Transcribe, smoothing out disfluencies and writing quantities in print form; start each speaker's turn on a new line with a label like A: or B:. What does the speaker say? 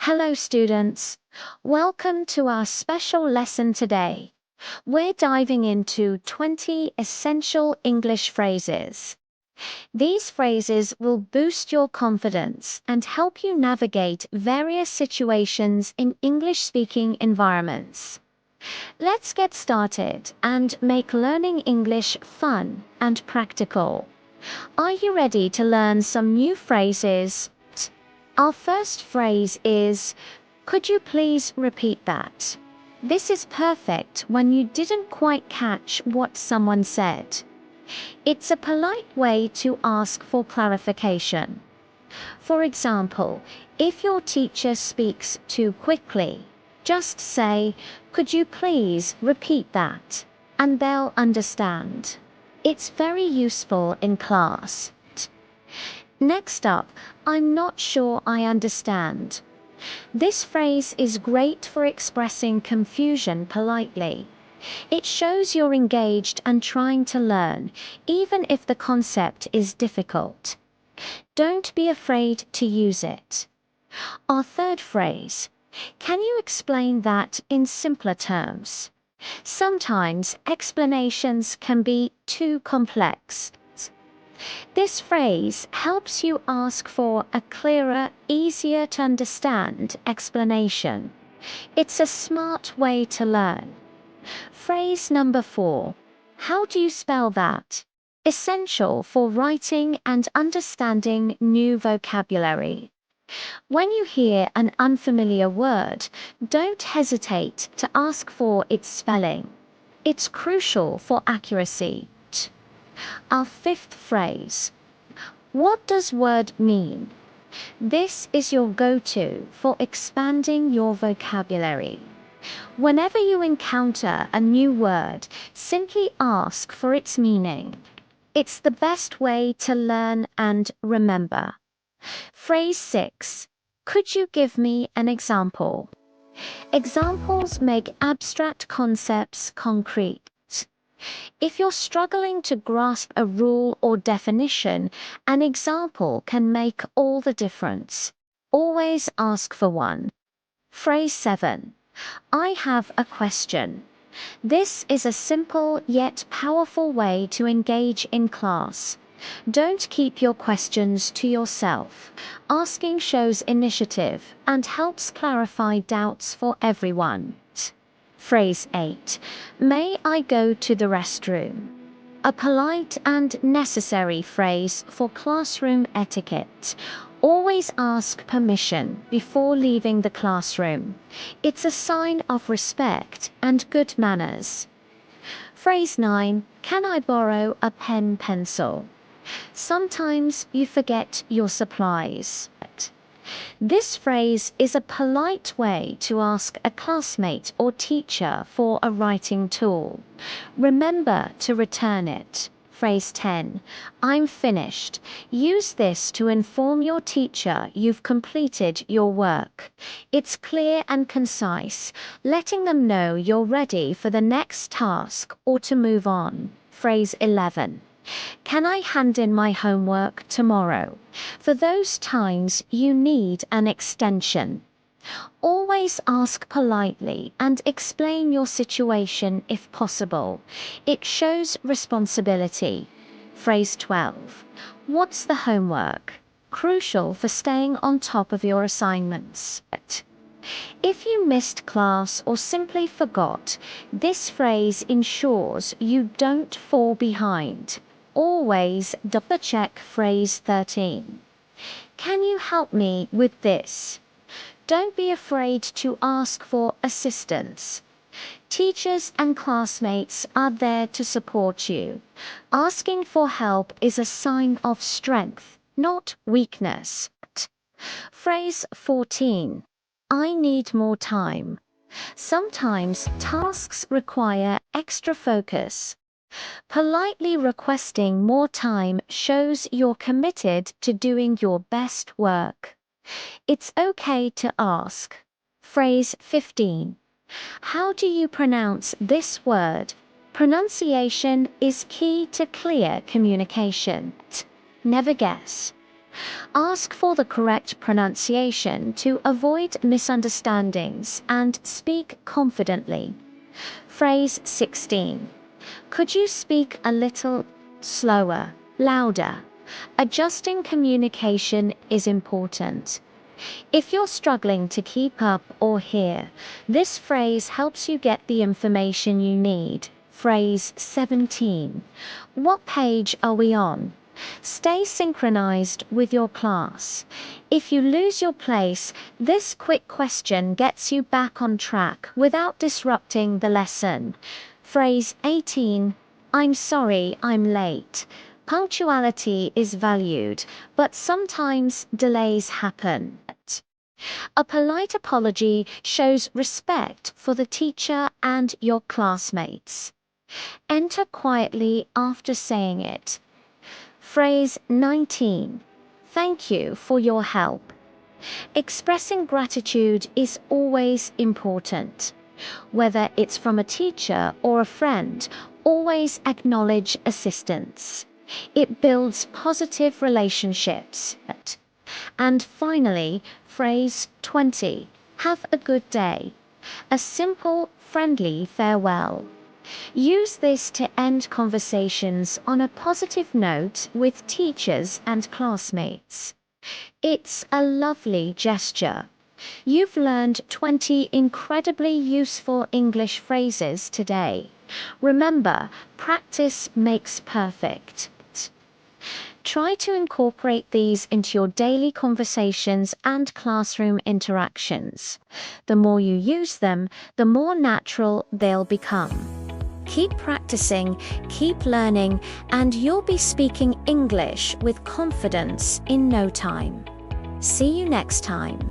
A: Hello, students. Welcome to our special lesson today. We're diving into 20 essential English phrases. These phrases will boost your confidence and help you navigate various situations in English-speaking environments. Let's get started and make learning English fun and practical. Are you ready to learn some new phrases? Our first phrase is, could you please repeat that? This is perfect when you didn't quite catch what someone said. It's a polite way to ask for clarification. For example, if your teacher speaks too quickly, just say, could you please repeat that? And they'll understand. It's very useful in class. Next up, I'm not sure I understand. This phrase is great for expressing confusion politely. It shows you're engaged and trying to learn, even if the concept is difficult. Don't be afraid to use it. Our third phrase, can you explain that in simpler terms? Sometimes explanations can be too complex. This phrase helps you ask for a clearer, easier to understand explanation. It's a smart way to learn. Phrase number 4. How do you spell that? Essential for writing and understanding new vocabulary. When you hear an unfamiliar word, don't hesitate to ask for its spelling. It's crucial for accuracy. Our fifth phrase. What does word mean? This is your go-to for expanding your vocabulary. Whenever you encounter a new word, simply ask for its meaning. It's the best way to learn and remember. Phrase 6. Could you give me an example? Examples make abstract concepts concrete. If you're struggling to grasp a rule or definition, an example can make all the difference. Always ask for one. Phrase 7. I have a question. This is a simple yet powerful way to engage in class. Don't keep your questions to yourself. Asking shows initiative and helps clarify doubts for everyone. Phrase 8. May I go to the restroom? A polite and necessary phrase for classroom etiquette. Always ask permission before leaving the classroom. It's a sign of respect and good manners. Phrase 9. Can I borrow a pencil? Sometimes you forget your supplies. This phrase is a polite way to ask a classmate or teacher for a writing tool. Remember to return it. Phrase 10. I'm finished. Use this to inform your teacher you've completed your work. It's clear and concise, letting them know you're ready for the next task or to move on. Phrase 11. Can I hand in my homework tomorrow? For those times you need an extension. Always ask politely and explain your situation if possible. It shows responsibility. Phrase 12. What's the homework? Crucial for staying on top of your assignments. If you missed class or simply forgot, this phrase ensures you don't fall behind. Always double-check. Phrase 13. Can you help me with this? Don't be afraid to ask for assistance. Teachers and classmates are there to support you. Asking for help is a sign of strength, not weakness. Phrase 14. I need more time. Sometimes tasks require extra focus. Politely requesting more time shows you're committed to doing your best work. It's okay to ask. Phrase 15. How do you pronounce this word? Pronunciation is key to clear communication. Never guess. Ask for the correct pronunciation to avoid misunderstandings and speak confidently. Phrase 16. Could you speak a little slower, louder? Adjusting communication is important. If you're struggling to keep up or hear, this phrase helps you get the information you need. Phrase 17. What page are we on? Stay synchronized with your class. If you lose your place, this quick question gets you back on track without disrupting the lesson. Phrase 18. I'm sorry I'm late. Punctuality is valued, but sometimes delays happen. A polite apology shows respect for the teacher and your classmates. Enter quietly after saying it. Phrase 19. Thank you for your help. Expressing gratitude is always important. Whether it's from a teacher or a friend, always acknowledge assistance. It builds positive relationships. And finally, phrase 20. Have a good day. A simple, friendly farewell. Use this to end conversations on a positive note with teachers and classmates. It's a lovely gesture. You've learned 20 incredibly useful English phrases today. Remember, practice makes perfect. Try to incorporate these into your daily conversations and classroom interactions. The more you use them, the more natural they'll become. Keep practicing, keep learning, and you'll be speaking English with confidence in no time. See you next time.